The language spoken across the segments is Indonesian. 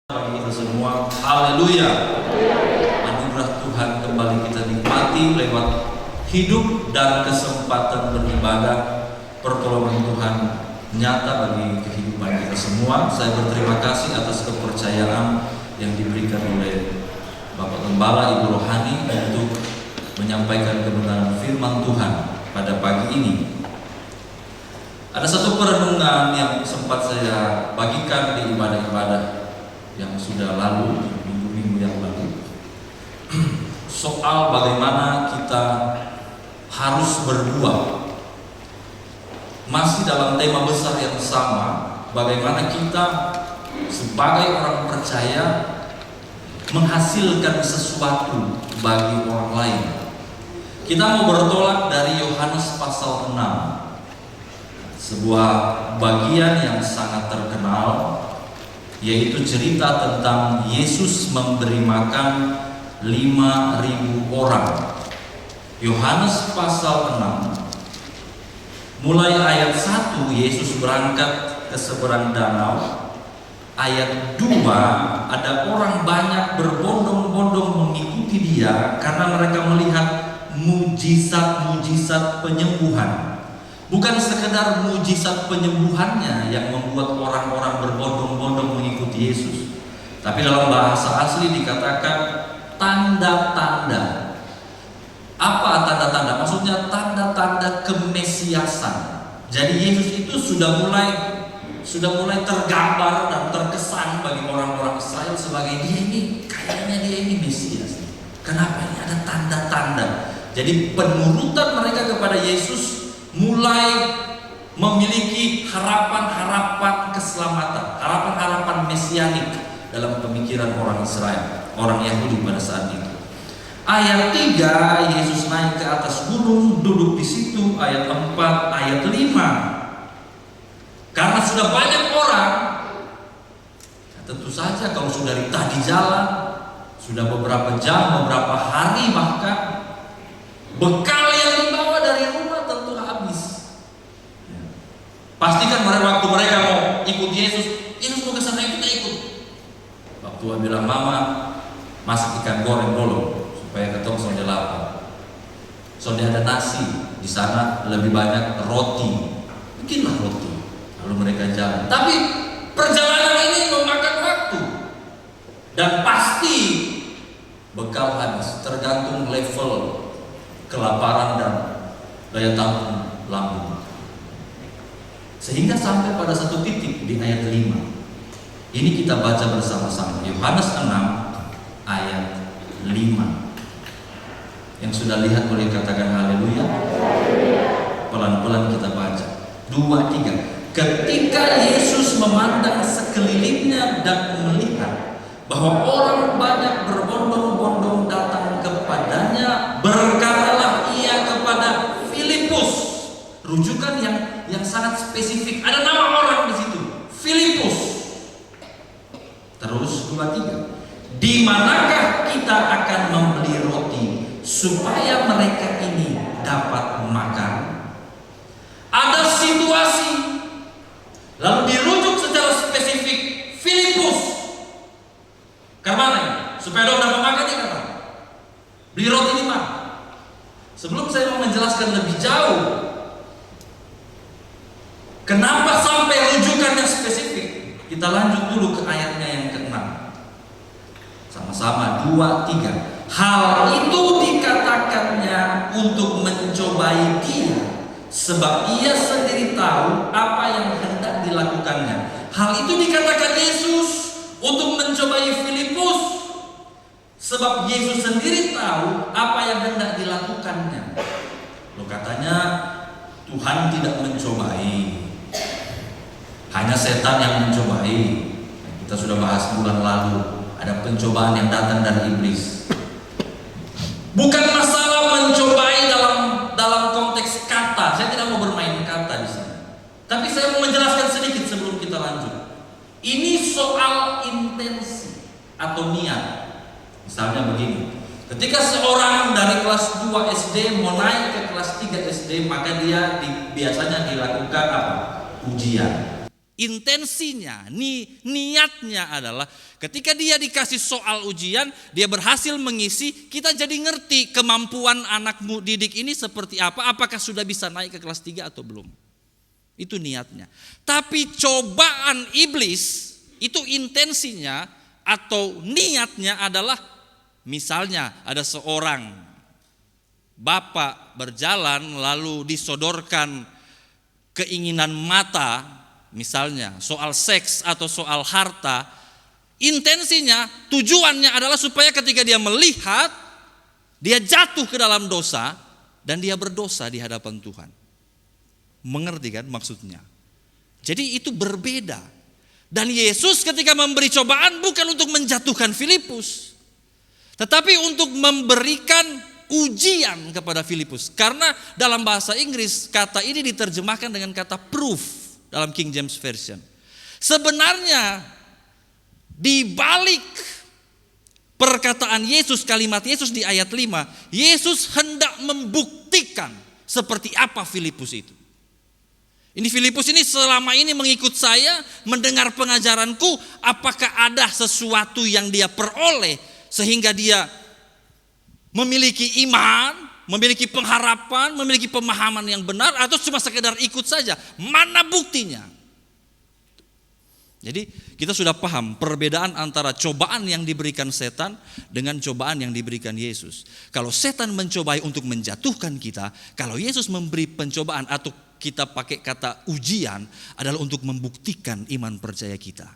Bagi kita semua, haleluya. Anugerah Tuhan kembali kita nikmati lewat hidup dan kesempatan beribadah. Pertolongan Tuhan nyata bagi kehidupan kita semua. Saya berterima kasih atas kepercayaan yang diberikan oleh Bapak Gembala Ibu Rohani untuk menyampaikan kebenaran firman Tuhan pada pagi ini. Ada satu perenungan yang sempat saya bagikan di ibadah-ibadah yang sudah lalu, minggu-minggu yang lalu, soal bagaimana kita harus berbuat. Masih dalam tema besar yang sama, bagaimana kita sebagai orang percaya menghasilkan sesuatu bagi orang lain. Kita mau bertolak dari Yohanes pasal 6, sebuah bagian yang sangat terkenal, yaitu cerita tentang Yesus memberi makan 5.000 orang. Yohanes pasal 6, mulai ayat 1, Yesus berangkat ke seberang danau. Ayat 2, ada orang banyak berbondong-bondong mengikuti dia karena mereka melihat mujizat-mujizat penyembuhan. Bukan sekedar mujizat penyembuhannya yang membuat orang-orang berbondong-bondong mengikuti Yesus, tapi dalam bahasa asli dikatakan tanda-tanda. Apa tanda-tanda? Maksudnya tanda-tanda kemesiasan. Jadi Yesus itu sudah mulai tergambar dan terkesan bagi orang-orang Israel sebagai kayaknya dia ini Mesias. Kenapa? Ini ada tanda-tanda. Jadi penurutan mereka kepada Yesus mulai memiliki harapan-harapan keselamatan, harapan-harapan mesianik dalam pemikiran orang Israel, orang Yahudi pada saat itu. Ayat 3, Yesus naik ke atas gunung, duduk di situ. Ayat 4, ayat 5. Karena sudah banyak orang, tentu saja kalau sudah di jalan, sudah beberapa jam, beberapa hari bahkan, bekal yang dibawa dari rumah tentu habis. Pastikan waktu mereka mau ikut Yesus mau ke sana ikut. Waktu dia bilang, "Mama, masak ikan goreng dulu supaya ketong sonde lapar. Sonde ada nasi di sana, lebih banyak roti. Bikinlah roti." Lalu mereka jalan. Tapi perjalanan ini memakan waktu dan pasti bekal habis, tergantung level kelaparan dan daya tahan lambung. Sehingga sampai pada satu titik di ayat 5. Ini kita baca bersama-sama. Yohanes 6 ayat 5. Yang sudah lihat boleh katakan haleluya. Pelan-pelan kita baca. 2, 3. Ketika Yesus memandang sekelilingnya dan melihat bahwa orang banyak berbondong-bondong datang kepadanya, berkatalah ia kepada Filipus. Rujukan yang sangat spesifik. Ada nama orang di situ, Filipus. Terus 2, 3. Di manakah kita akan membeli roti supaya mereka ini dapat makan? Ada situasi, lalu dirujuk secara spesifik, Filipus. Kemana? Supaya dong dapat makan ya kan? Beli roti di mana? Sebelum saya mau menjelaskan lebih jauh, kenapa sampai rujukannya spesifik, kita lanjut dulu ke ayatnya yang ke-6. Sama-sama, 2, 3. Hal itu dikatakannya untuk mencobai dia, sebab ia sendiri tahu apa yang hendak dilakukannya. Hal itu dikatakan Yesus untuk mencobai Filipus, sebab Yesus sendiri tahu apa yang hendak dilakukannya. Loh, katanya Tuhan tidak mencobai, hanya setan yang mencobai. Kita sudah bahas bulan lalu, ada pencobaan yang datang dari iblis. Bukan masalah mencobai dalam konteks kata. Saya tidak mau bermain kata di sini. Tapi saya mau menjelaskan sedikit sebelum kita lanjut. Ini soal intensi atau niat. Misalnya begini, ketika seorang dari kelas 2 SD mau naik ke kelas 3 SD, maka dia biasanya dilakukan apa? Ujian. Intensinya, niatnya adalah ketika dia dikasih soal ujian, dia berhasil mengisi, kita jadi ngerti kemampuan anak didik ini seperti apa, apakah sudah bisa naik ke kelas 3 atau belum. Itu niatnya. Tapi cobaan iblis itu intensinya atau niatnya adalah, misalnya ada seorang bapak berjalan lalu disodorkan keinginan mata, misalnya soal seks atau soal harta, intensinya, tujuannya adalah supaya ketika dia melihat, dia jatuh ke dalam dosa dan dia berdosa di hadapan Tuhan. Mengerti kan maksudnya? Jadi itu berbeda. Dan Yesus ketika memberi cobaan bukan untuk menjatuhkan Filipus, tetapi untuk memberikan ujian kepada Filipus. Karena dalam bahasa Inggris kata ini diterjemahkan dengan kata proof dalam King James Version. Sebenarnya di balik perkataan Yesus, kalimat Yesus di ayat 5, Yesus hendak membuktikan seperti apa Filipus itu. Ini Filipus ini selama ini mengikut saya, mendengar pengajaranku, apakah ada sesuatu yang dia peroleh sehingga dia memiliki iman, memiliki pengharapan, memiliki pemahaman yang benar, atau cuma sekedar ikut saja? Mana buktinya? Jadi kita sudah paham perbedaan antara cobaan yang diberikan setan dengan cobaan yang diberikan Yesus. Kalau setan mencobai untuk menjatuhkan kita, kalau Yesus memberi pencobaan atau kita pakai kata ujian adalah untuk membuktikan iman percaya kita.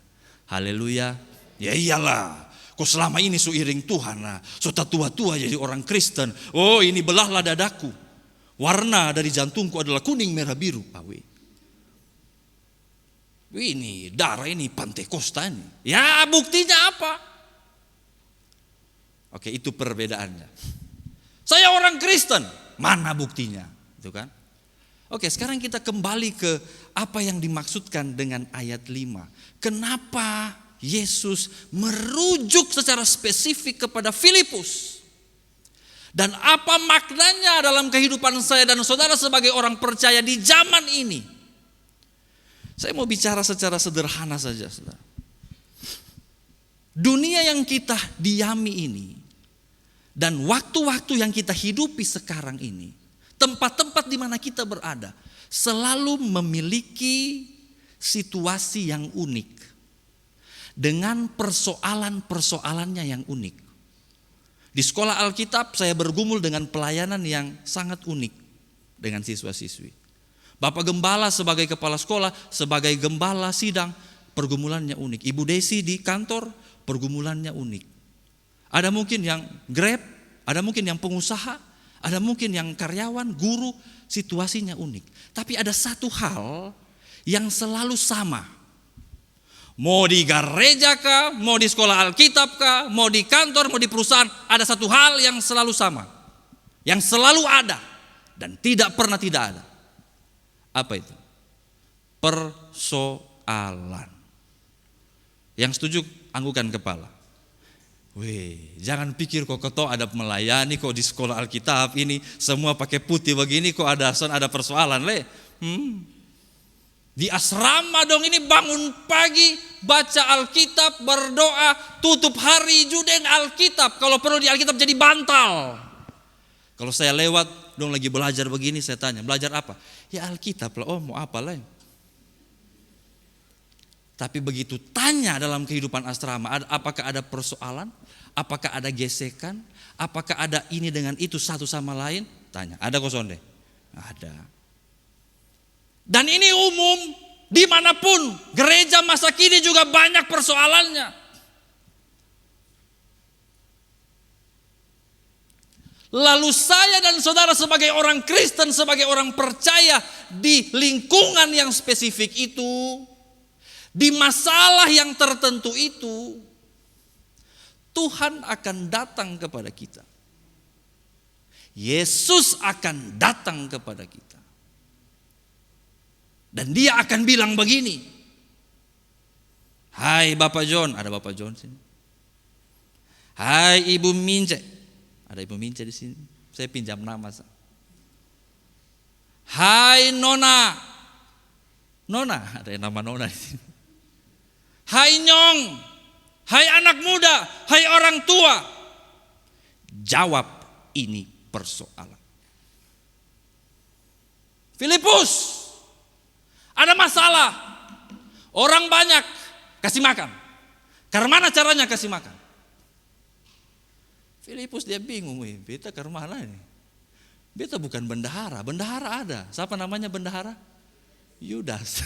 Haleluya. Ya iyalah, kok selama ini suiring Tuhan lah, so tua-tua jadi orang Kristen. Oh ini belahlah dadaku, warna dari jantungku adalah kuning merah biru. Ini darah ini Pantekosta ini. Ya buktinya apa? Oke, itu perbedaannya. Saya orang Kristen, mana buktinya? Itu kan? Oke, sekarang kita kembali ke apa yang dimaksudkan dengan ayat 5. Kenapa Yesus merujuk secara spesifik kepada Filipus? Dan apa maknanya dalam kehidupan saya dan saudara sebagai orang percaya di zaman ini? Saya mau bicara secara sederhana saja, saudara. Dunia yang kita diami ini dan waktu-waktu yang kita hidupi sekarang ini, tempat-tempat di mana kita berada, selalu memiliki situasi yang unik dengan persoalan-persoalannya yang unik. Di sekolah Alkitab saya bergumul dengan pelayanan yang sangat unik dengan siswa-siswi. Bapak Gembala sebagai kepala sekolah, sebagai gembala sidang, pergumulannya unik. Ibu Desi di kantor, pergumulannya unik. Ada mungkin yang Grab, ada mungkin yang pengusaha, ada mungkin yang karyawan, guru, situasinya unik. Tapi ada satu hal yang selalu sama. Mau di gereja kah, mau di sekolah Alkitab kah, mau di kantor, mau di perusahaan, ada satu hal yang selalu sama. Yang selalu ada dan tidak pernah tidak ada. Apa itu? Persoalan. Yang setuju anggukan kepala. Weh, jangan pikir kok ada melayani kok di sekolah Alkitab ini semua pakai putih begini kok ada persoalan le. Di asrama dong ini bangun pagi, baca Alkitab, berdoa, tutup hari judeng Alkitab. Kalau perlu di Alkitab jadi bantal. Kalau saya lewat dong lagi belajar begini, saya tanya, belajar apa? Ya Alkitab lah, oh mau apa lah. Tapi begitu tanya dalam kehidupan asrama, apakah ada persoalan? Apakah ada gesekan? Apakah ada ini dengan itu satu sama lain? Tanya, ada kok sonde? Ada. Dan ini umum, dimanapun, gereja masa kini juga banyak persoalannya. Lalu saya dan saudara sebagai orang Kristen, sebagai orang percaya di lingkungan yang spesifik itu, di masalah yang tertentu itu, Tuhan akan datang kepada kita. Yesus akan datang kepada kita. Dan dia akan bilang begini. Hai Bapak John, ada Bapak John sini. Hai Ibu Mince. Ada Ibu Mince di sini. Saya pinjam nama. Hai Nona. Nona, ada yang nama Nona di sini. Hai Nyong, hai anak muda, hai orang tua, jawab ini persoalan. Filipus, ada masalah. Orang banyak, kasih makan. Karena mana caranya kasih makan? Filipus dia bingung, beta ke mana ini? Beta bukan bendahara, bendahara ada. Siapa namanya bendahara? Yudas.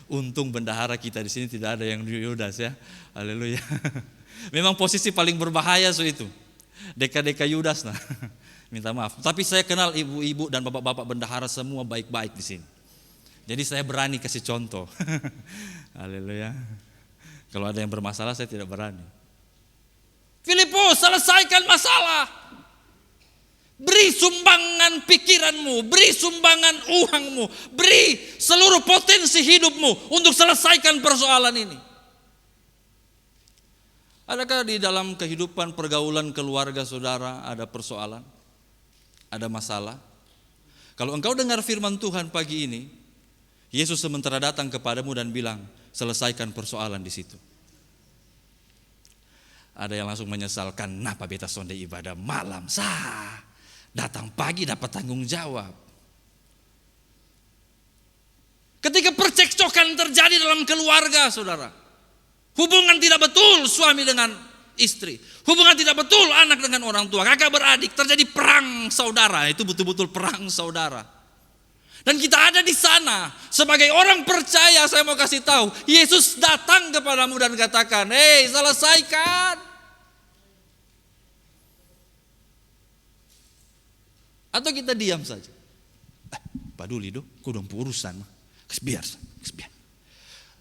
Untung bendahara kita di sini tidak ada yang Yudas ya. Haleluya. Memang posisi paling berbahaya itu. Deka-deka Yudas nah. Minta maaf. Tapi saya kenal ibu-ibu dan bapak-bapak bendahara semua baik-baik di sini. Jadi saya berani kasih contoh. Haleluya. Kalau ada yang bermasalah saya tidak berani. Filipus, selesaikan masalah. Beri sumbangan pikiranmu, beri sumbangan uangmu, beri seluruh potensi hidupmu untuk selesaikan persoalan ini. Adakah di dalam kehidupan pergaulan keluarga saudara ada persoalan? Ada masalah? Kalau engkau dengar firman Tuhan pagi ini, Yesus sementara datang kepadamu dan bilang, selesaikan persoalan di situ. Ada yang langsung menyesalkan, kenapa beta sonde ibadah malam sah? Datang pagi dapat tanggung jawab. Ketika percekcokan terjadi dalam keluarga saudara, hubungan tidak betul suami dengan istri, hubungan tidak betul anak dengan orang tua, kakak beradik, terjadi perang saudara, itu betul-betul perang saudara. Dan kita ada di sana sebagai orang percaya, saya mau kasih tahu, Yesus datang kepadamu dan katakan, hei selesaikan. Atau kita diam saja. Paduli dong, kau dong urusan. Kebiar.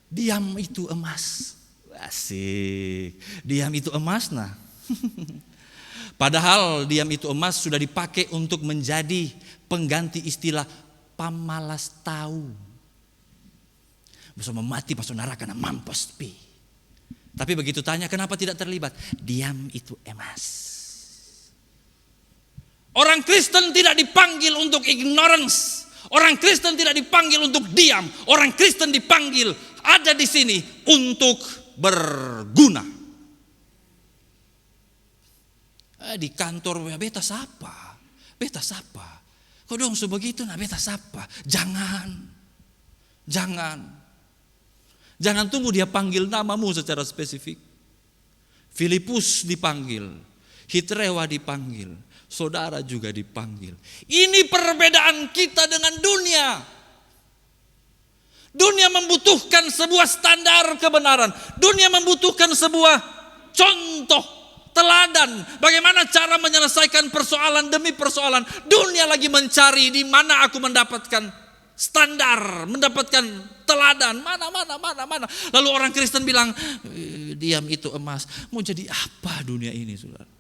Diam itu emas. Asik. Diam itu emas nah. Padahal diam itu emas sudah dipakai untuk menjadi pengganti istilah pamalas tahu. Bisa mati masuk neraka na mampus pi. Tapi begitu tanya kenapa tidak terlibat? Diam itu emas. Orang Kristen tidak dipanggil untuk ignorance. Orang Kristen tidak dipanggil untuk diam. Orang Kristen dipanggil ada di sini untuk berguna. Di kantor beta sapa. Kau dong sebegitu nah beta sapa. Jangan tunggu dia panggil namamu secara spesifik. Filipus dipanggil, Hitrewa dipanggil, saudara juga dipanggil. Ini perbedaan kita dengan dunia. Dunia membutuhkan sebuah standar kebenaran. Dunia membutuhkan sebuah contoh, teladan. Bagaimana cara menyelesaikan persoalan demi persoalan. Dunia lagi mencari di mana aku mendapatkan standar, mendapatkan teladan. Mana. Lalu orang Kristen bilang, diam itu emas. Mau jadi apa dunia ini, saudara?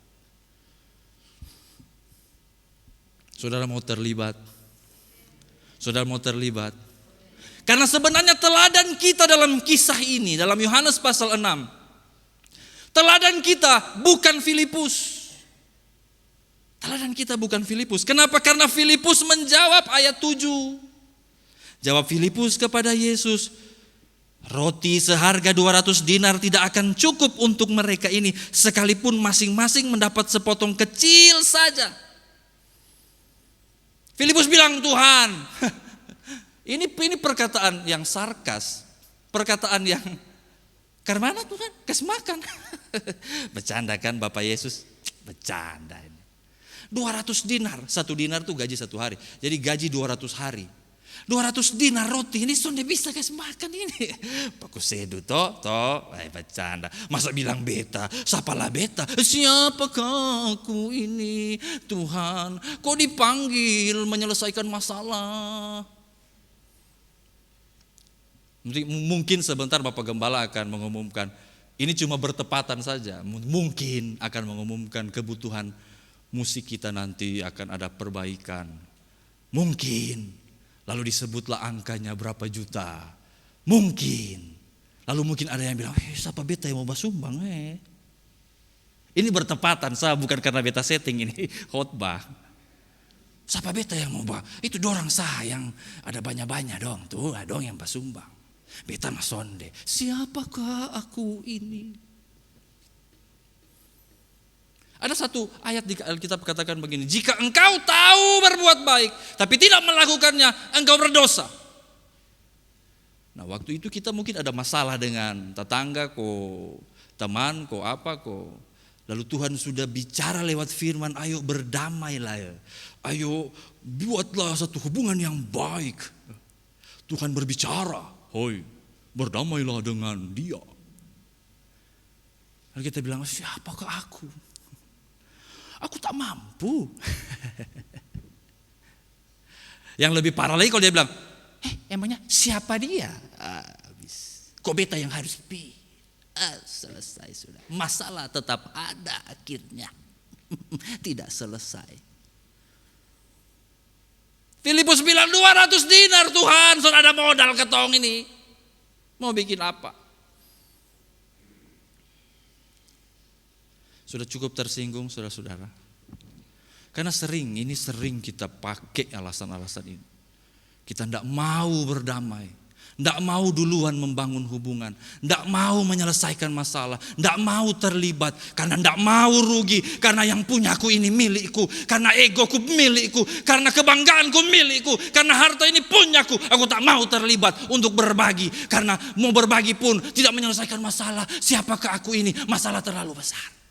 Saudara mau terlibat? Karena sebenarnya teladan kita dalam kisah ini, dalam Yohanes pasal 6. Teladan kita bukan Filipus. Kenapa? Karena Filipus menjawab ayat 7. Jawab Filipus kepada Yesus, roti seharga 200 dinar tidak akan cukup untuk mereka ini, sekalipun masing-masing mendapat sepotong kecil saja. Filipus bilang, Tuhan, ini perkataan yang sarkas, perkataan yang karena mana Tuhan kasih makan. Bercanda kan Bapak Yesus? Bercanda ini. 200 dinar, 1 dinar tuh gaji 1 hari. Jadi gaji 200 hari. 200 dinar roti ini sudah bisa kasih makan ini. Paku sedu bercanda. Masa bilang beta, sapalah beta. Siapakah aku ini Tuhan? Kok dipanggil menyelesaikan masalah? Mungkin sebentar Bapak Gembala akan mengumumkan. Ini cuma bertepatan saja. Mungkin akan mengumumkan kebutuhan musik kita nanti akan ada perbaikan. Mungkin. Lalu disebutlah angkanya berapa juta. Mungkin. Lalu mungkin ada yang bilang, siapa beta yang mau sumbang? Ini bertepatan, bukan karena beta setting ini khotbah. Siapa beta yang mau bawa? Itu dorang sayang. Ada banyak-banyak dong. Tuh dong yang pasumbang. Beta mah sonde. Siapakah aku ini? Ada satu ayat di Alkitab katakan begini. Jika engkau tahu berbuat baik, tapi tidak melakukannya, engkau berdosa. Nah waktu itu kita mungkin ada masalah dengan tetangga ko, teman ko, apa ko. Lalu Tuhan sudah bicara lewat firman, ayo berdamailah ya. Ayo buatlah satu hubungan yang baik. Tuhan berbicara, hoi berdamailah dengan dia. Lalu kita bilang, siapakah aku? Aku tak mampu. Yang lebih parah lagi kalau dia bilang, emangnya siapa dia? Habis. Kok beta yang harus pi? Selesai sudah. Masalah tetap ada akhirnya. Tidak selesai. Filipus bilang 200 dinar Tuhan, sudah ada modal ketong ini. Mau bikin apa? Sudah cukup tersinggung saudara-saudara? Karena sering kita pakai alasan-alasan ini. Kita tidak mau berdamai, tidak mau duluan membangun hubungan, tidak mau menyelesaikan masalah, tidak mau terlibat, karena tidak mau rugi, karena yang punyaku ini milikku, karena egoku milikku, karena kebanggaanku milikku, karena harta ini punyaku, aku tak mau terlibat untuk berbagi, karena mau berbagi pun tidak menyelesaikan masalah. Siapakah aku ini? Masalah terlalu besar.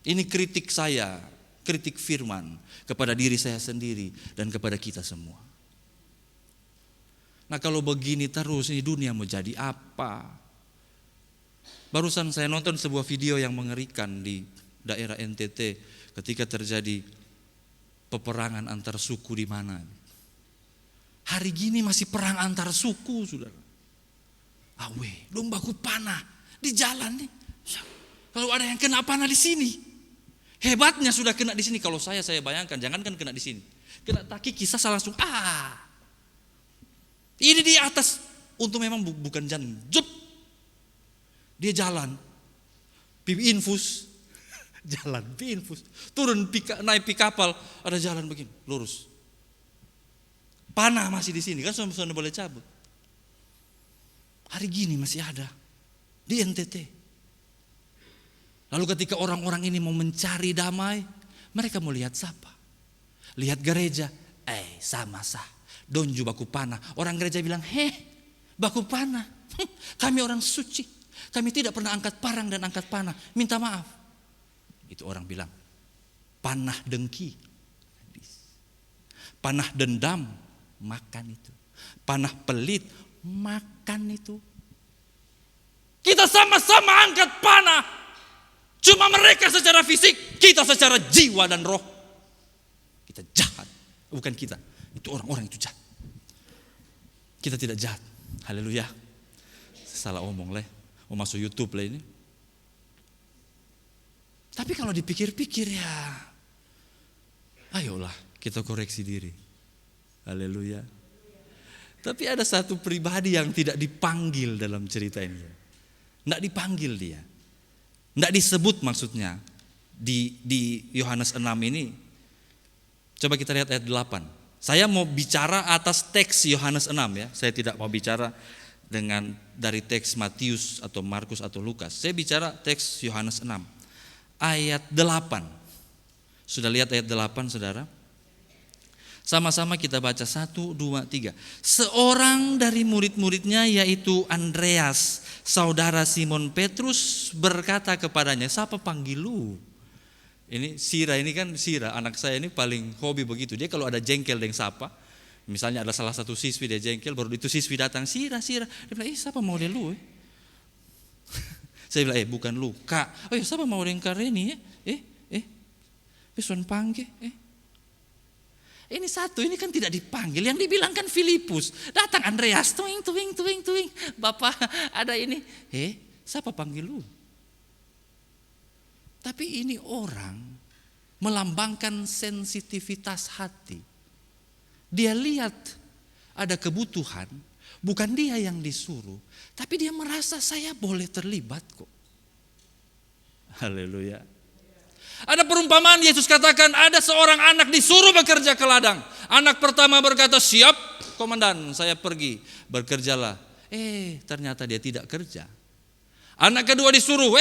Ini kritik saya, kritik firman kepada diri saya sendiri dan kepada kita semua. Nah kalau begini terus ini dunia mau jadi apa? Barusan saya nonton sebuah video yang mengerikan di daerah NTT ketika terjadi peperangan antar suku di mana. Hari gini masih perang antar suku, saudara. Awe, dombaku panah di jalan nih. Kalau ada yang kena panah di sini. Hebatnya sudah kena di sini. Kalau saya bayangkan, jangankan kena di sini, kena kaki kisah langsung ini di atas. Untuk memang bukan jalan, jup, dia jalan, pipi infus, jalan pipi infus, turun naik kapal, ada jalan begini, lurus. Panah masih di sini, kan sudah boleh cabut. Hari gini masih ada di NTT. Lalu ketika orang-orang ini mau mencari damai, mereka mau lihat siapa? Lihat gereja, sama sah. Donju baku panah. Orang gereja bilang, baku panah. Kami orang suci. Kami tidak pernah angkat parang dan angkat panah. Minta maaf. Itu orang bilang, panah dengki. Panah dendam, makan itu. Panah pelit, makan itu. Kita sama-sama angkat panah. Cuma mereka secara fisik, kita secara jiwa dan roh. Kita jahat. Bukan kita, itu orang-orang itu jahat. Kita tidak jahat. Haleluya. Salah omong lah. Mau masuk YouTube lah ini. Tapi kalau dipikir-pikir ya, ayolah kita koreksi diri. Haleluya. Tapi ada satu pribadi yang tidak dipanggil dalam cerita ini. Tidak dipanggil dia. Tidak disebut maksudnya di Yohanes 6 ini. Coba kita lihat ayat 8. Saya mau bicara atas teks Yohanes 6 ya. Saya tidak mau bicara dari teks Matius atau Markus atau Lukas. Saya bicara teks Yohanes 6. Ayat 8. Sudah lihat ayat 8 saudara? Sama-sama kita baca 1, 2, 3. Seorang dari murid-muridnya yaitu Andreas, saudara Simon Petrus, berkata kepadanya, siapa panggil lu? Ini Sira, anak saya ini paling hobi begitu. Dia kalau ada jengkel dengan siapa, misalnya ada salah satu siswi dia jengkel, baru itu siswi datang, Sira. Dia bilang, siapa mau dia lu? Saya bilang, bukan lu, Kak. Oh ya, siapa mau dia ini? Pesuan panggil, Ini satu, ini kan tidak dipanggil. Yang dibilangkan Filipus. Datang Andreas, tuing. Bapak ada ini. Siapa panggil lu? Tapi ini orang melambangkan sensitivitas hati. Dia lihat ada kebutuhan. Bukan dia yang disuruh. Tapi dia merasa saya boleh terlibat kok. Haleluya. Ada perumpamaan Yesus katakan ada seorang anak disuruh bekerja ke ladang. Anak pertama berkata, siap komandan, saya pergi, bekerjalah. Ternyata dia tidak kerja. Anak kedua disuruh,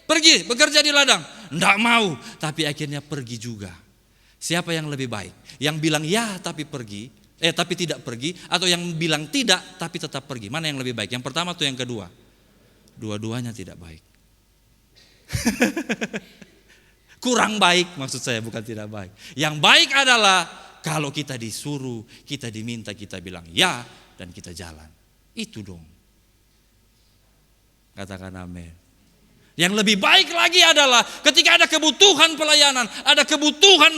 pergi bekerja di ladang. Tidak mau, tapi akhirnya pergi juga. Siapa yang lebih baik? Yang bilang ya tapi pergi, tapi tidak pergi, atau yang bilang tidak tapi tetap pergi? Mana yang lebih baik? Yang pertama atau yang kedua? Dua-duanya tidak baik. Kurang baik maksud saya, bukan tidak baik. Yang baik adalah kalau kita disuruh, kita diminta, kita bilang ya dan kita jalan. Itu dong. Katakan amin. Yang lebih baik lagi adalah ketika ada kebutuhan pelayanan, ada kebutuhan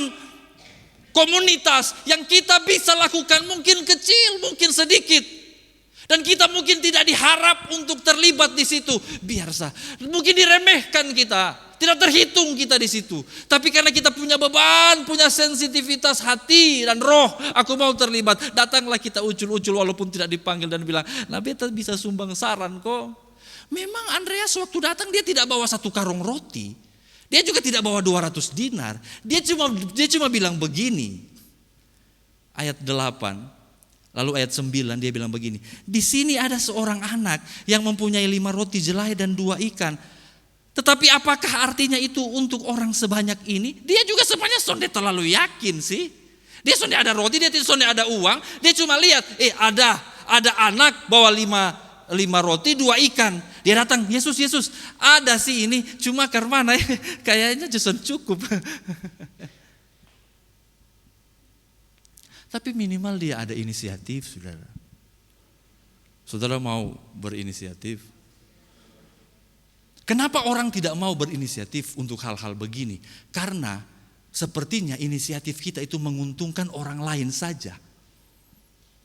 komunitas yang kita bisa lakukan, mungkin kecil, mungkin sedikit. Dan kita mungkin tidak diharap untuk terlibat di situ. Biasa, mungkin diremehkan kita. Tidak terhitung kita di situ. Tapi karena kita punya beban, punya sensitivitas hati dan roh, aku mau terlibat. Datanglah kita ucul-ucul walaupun tidak dipanggil dan bilang, nah beta bisa sumbang saran kok. Memang Andreas waktu datang dia tidak bawa 1 karung roti. Dia juga tidak bawa 200 dinar. Dia cuma bilang begini. Ayat 8, lalu ayat 9 dia bilang begini. Di sini ada seorang anak yang mempunyai 5 roti jelai dan 2 ikan. Tetapi apakah artinya itu untuk orang sebanyak ini? Dia juga sebenarnya sonde terlalu yakin sih. Dia sonde ada roti, dia sonde ada uang. Dia cuma lihat, ada anak bawa 5 roti 2 ikan. Dia datang, Yesus ada sih ini. Cuma karena kayaknya justru cukup. Tapi minimal dia ada inisiatif, saudara. Saudara mau berinisiatif? Kenapa orang tidak mau berinisiatif untuk hal-hal begini? Karena sepertinya inisiatif kita itu menguntungkan orang lain saja.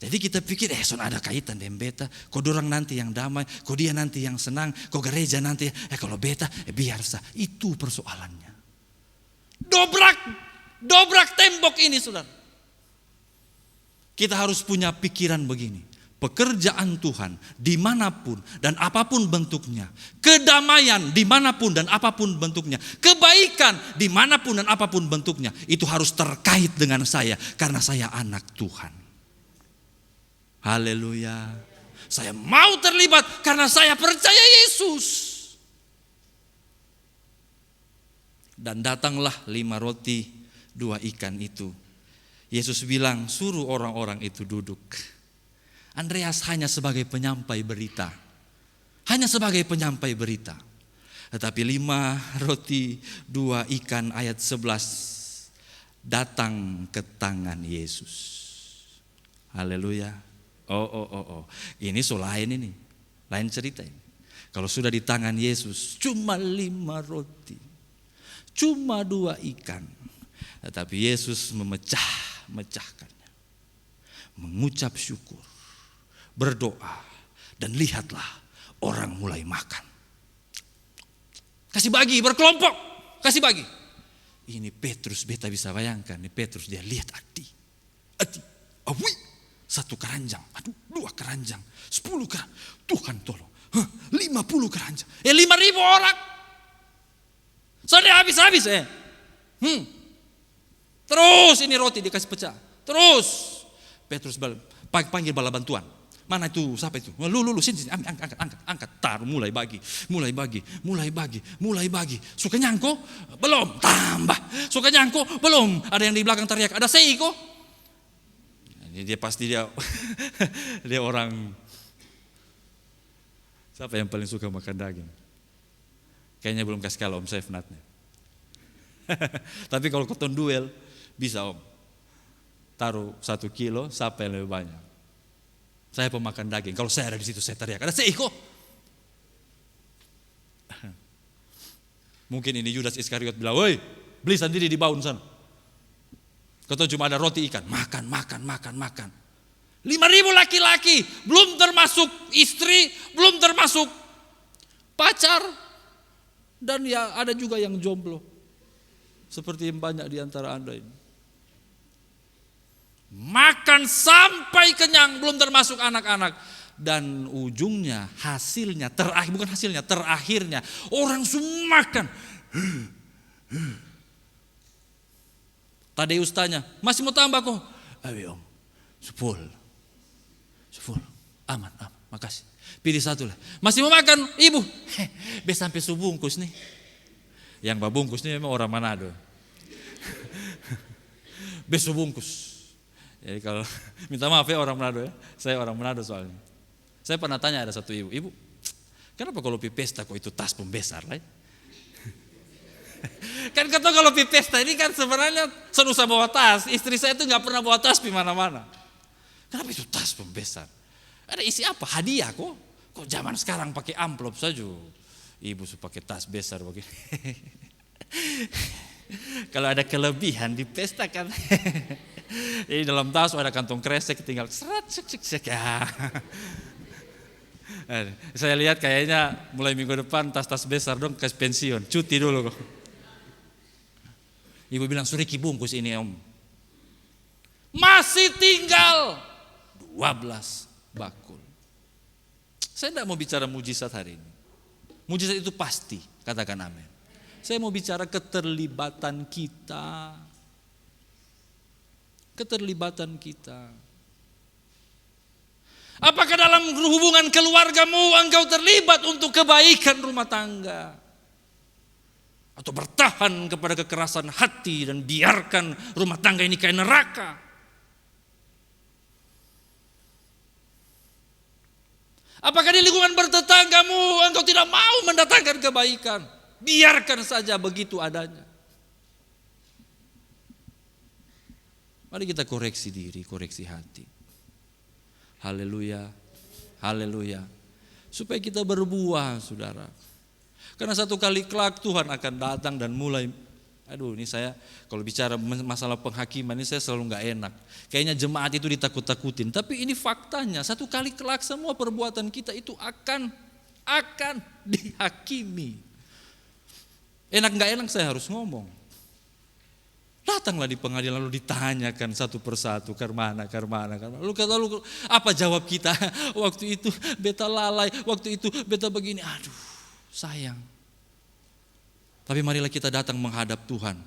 Jadi kita pikir, son ada kaitan dengan beta, kok dorang nanti yang damai, kok dia nanti yang senang, kok gereja nanti, kalau beta, biar sah. Itu persoalannya. Dobrak tembok ini, saudara. Kita harus punya pikiran begini. Pekerjaan Tuhan dimanapun dan apapun bentuknya, kedamaian dimanapun dan apapun bentuknya, kebaikan dimanapun dan apapun bentuknya, itu harus terkait dengan saya karena saya anak Tuhan. Haleluya. Saya mau terlibat karena saya percaya Yesus. Dan datanglah 5 roti 2 ikan itu. Yesus bilang suruh orang-orang itu duduk. Andreas hanya sebagai penyampai berita. Hanya sebagai penyampai berita. Tetapi 5 roti 2 ikan ayat 11 datang ke tangan Yesus. Haleluya. Oh. Ini lain ini. Lain cerita ini. Kalau sudah di tangan Yesus cuma 5 roti. Cuma 2 ikan. Tetapi Yesus memecahkannya. Mengucap syukur. Berdoa dan lihatlah orang mulai makan. Kasih bagi, berkelompok, kasih bagi. Ini Petrus, beta bisa bayangkan. Ini Petrus dia lihat Adi, 1 keranjang, 2 keranjang, 10 keranjang. Tuhan tolong, 50 keranjang, 5.000 orang. Sudah habis. Terus ini roti dikasih pecah. Terus Petrus panggil bala bantuan. Mana itu? Siapa itu? Lu sini angkat, taruh, mulai bagi. Suka nyangko? Belum, tambah. Suka nyangko? Belum. Ada yang di belakang teriak, ada seiko. Ini dia pasti dia orang. Siapa yang paling suka makan daging? Kayaknya belum kasih kalah Om Saif natnya. Tapi kalau keton duel bisa Om. Taruh 1 kilo, siapa yang lebih banyak? Saya pemakan daging. Kalau saya ada di situ saya teriak, ada seiko. Mungkin ini Yudas Iskariot bilang, woi beli sendiri di baun sana. Kata cuma ada roti ikan. Makan. 5.000 laki-laki. Belum termasuk istri, belum termasuk pacar. Dan ya ada juga yang jomblo. Seperti yang banyak di antara Anda ini. Makan sampai kenyang, belum termasuk anak-anak. Dan ujungnya, terakhirnya orang semua makan. Tadeus tanya, masih mau tambah kok? Ayo om, 10. Aman, makasih. Pilih satu lah. Masih mau makan ibu? Sampai subungkus nih. Yang babungkus nih memang orang Manado. Subungkus. Jadi kalau minta maaf ya orang Manado ya. Saya orang Manado soalnya. Saya pernah tanya ada satu ibu, kenapa kalau pi pesta kok itu tas pembesar lah? Kan kata kalau pi pesta ini kan sebenarnya saya usah bawa tas. Istri saya itu nggak pernah bawa tas di mana-mana. Kenapa itu tas pembesar? Ada isi apa? Hadiah kok. Kok zaman sekarang pakai amplop saja. Ibu suka pakai tas besar begini. Kalau ada kelebihan di pesta kan. Jadi dalam tas ada kantong kresek tinggal serat sek. Ya. Saya lihat kayaknya mulai minggu depan tas-tas besar dong ke pensiun. Cuti dulu kok. Ibu bilang Suriki bungkus ini om. Masih tinggal 12 bakul. Saya tidak mau bicara mujizat hari ini. Mujizat itu pasti, katakan amin. Saya mau bicara keterlibatan kita. Keterlibatan kita. Apakah dalam hubungan keluargamu engkau terlibat untuk kebaikan rumah tangga? Atau bertahan kepada kekerasan hati dan biarkan rumah tangga ini kayak neraka? Apakah di lingkungan bertetanggamu engkau tidak mau mendatangkan kebaikan? Biarkan saja begitu adanya. Mari kita koreksi diri, koreksi hati. Haleluya, haleluya. Supaya kita berbuah, saudara. Karena satu kali kelak Tuhan akan datang dan mulai, ini saya kalau bicara masalah penghakiman ini saya selalu gak enak. Kayaknya jemaat itu ditakut-takutin. Tapi ini faktanya, satu kali kelak semua perbuatan kita itu akan dihakimi. Enak gak enak saya harus ngomong. Datanglah di pengadilan lalu ditanyakan satu persatu karmana. Lalu apa jawab kita? Waktu itu beta lalai, waktu itu beta begini. Aduh, sayang. Tapi marilah kita datang menghadap Tuhan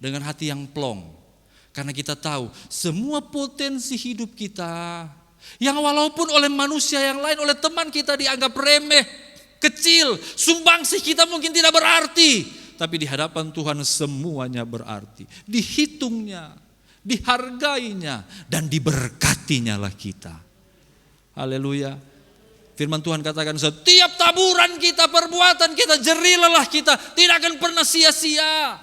dengan hati yang plong. Karena kita tahu semua potensi hidup kita yang walaupun oleh manusia yang lain, oleh teman kita dianggap remeh, kecil, sumbangsih kita mungkin tidak berarti. Tapi di hadapan Tuhan semuanya berarti. Dihitungnya, dihargainya, dan diberkatinya lah kita. Haleluya. Firman Tuhan katakan setiap taburan kita, perbuatan kita, jerilelah kita, tidak akan pernah sia-sia.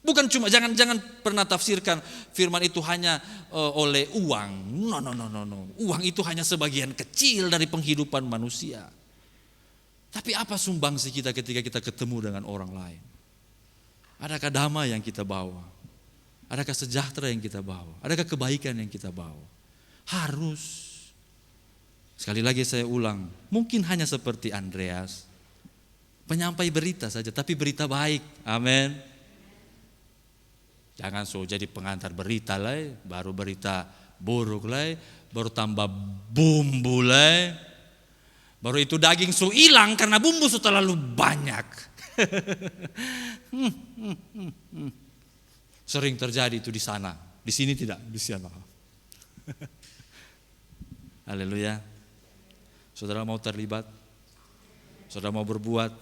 Bukan cuma, jangan pernah tafsirkan firman itu hanya oleh uang. No. Uang itu hanya sebagian kecil dari penghidupan manusia. Tapi apa sumbangsi kita ketika kita ketemu dengan orang lain? Adakah damai yang kita bawa? Adakah sejahtera yang kita bawa? Adakah kebaikan yang kita bawa? Harus. Sekali lagi saya ulang, mungkin hanya seperti Andreas, penyampai berita saja, tapi berita baik. Amin. Jangan jadi pengantar berita lah, baru berita buruk lah, baru tambah bumbu lah. Baru itu daging hilang karena bumbu terlalu banyak. Sering terjadi itu di sana, di sini tidak, di sana. Haleluya. Saudara mau terlibat? Saudara mau berbuat?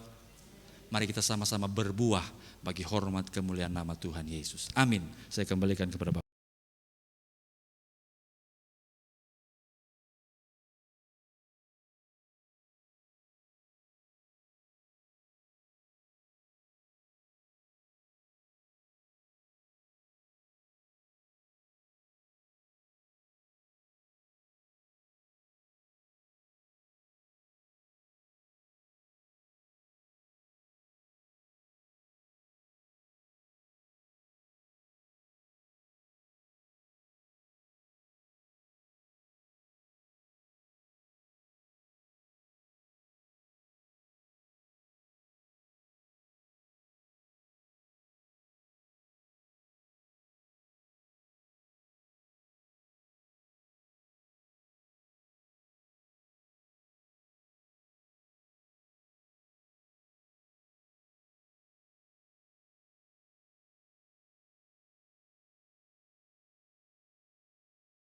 Mari kita sama-sama berbuah bagi hormat kemuliaan nama Tuhan Yesus. Amin. Saya kembalikan kepada Bapak.